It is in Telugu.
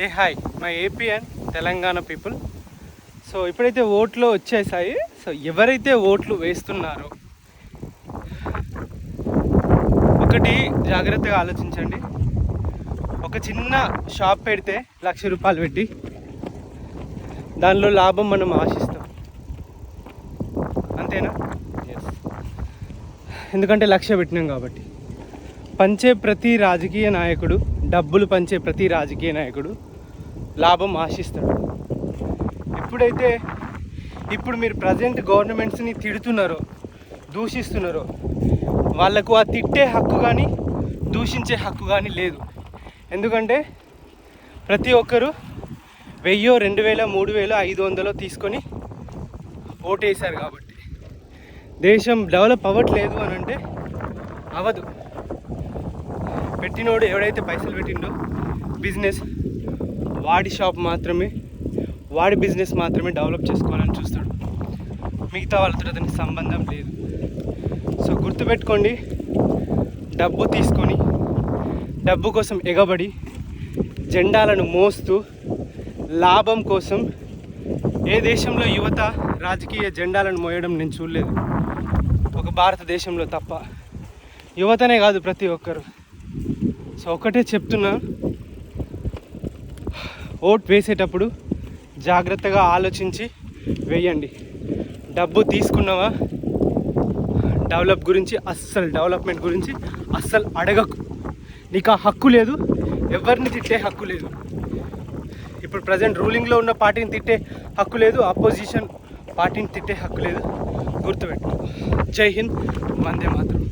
A hi my AP and Telangana people. So ఇప్పుడైతే ఓట్లు వచ్చేసాయి. సో ఎవరైతే ఓట్లు వేస్తున్నారో ఒకటి జాగ్రత్తగా ఆలోచించండి. ఒక చిన్న షాప్ పెడితే ₹1,00,000 పెట్టి దానిలో లాభం మనం ఆశిస్తాం, అంతేనా? ఎస్. ఎందుకంటే 1,00,000 పెట్టినాం కాబట్టి. పంచే ప్రతి రాజకీయ నాయకుడు, డబ్బులు పంచే ప్రతి రాజకీయ నాయకుడు లాభం ఆశిస్తాడు. ఇప్పుడు మీరు ప్రజెంట్ గవర్నమెంట్స్ని తిడుతున్నారో, దూషిస్తున్నారో, వాళ్ళకు ఆ తిట్టే హక్కు కానీ దూషించే హక్కు కానీ లేదు. ఎందుకంటే ప్రతి ఒక్కరు 1,000, 2,000, 3,000, 500 తీసుకొని ఓటేశారు కాబట్టి. దేశం డెవలప్ అవ్వట్లేదు అని అంటే అవ్వదు. పెట్టినోడు ఎవడైతే పైసలు పెట్టిండో బిజినెస్, వాడి షాప్ మాత్రమే, వాడి బిజినెస్ మాత్రమే డెవలప్ చేసుకోవాలని చూస్తాడు. మిగతా వాళ్ళతో అతనికి సంబంధం లేదు. సో గుర్తుపెట్టుకోండి, డబ్బు తీసుకొని డబ్బు కోసం ఎగబడి జెండాలను మోస్తూ లాభం కోసం ఏ దేశంలో యువత రాజకీయ జెండాలను మోయడం నేను చూడలేదు, ఒక భారతదేశంలో తప్ప. యువతనే కాదు, ప్రతి ఒక్కరు. సో ఒకటే చెప్తున్నా, ఓట్ వేసేటప్పుడు జాగ్రత్తగా ఆలోచించి వేయండి. డబ్బు తీసుకున్నావా, డెవలప్మెంట్ గురించి అస్సలు అడగకు. నీకు ఆ హక్కు లేదు, ఎవరిని తిట్టే హక్కు లేదు. ఇప్పుడు ప్రజెంట్ రూలింగ్లో ఉన్న పార్టీని తిట్టే హక్కు లేదు, అపోజిషన్ పార్టీని తిట్టే హక్కు లేదు. గుర్తుపెట్టు. జై హింద్, వందే మాతరం.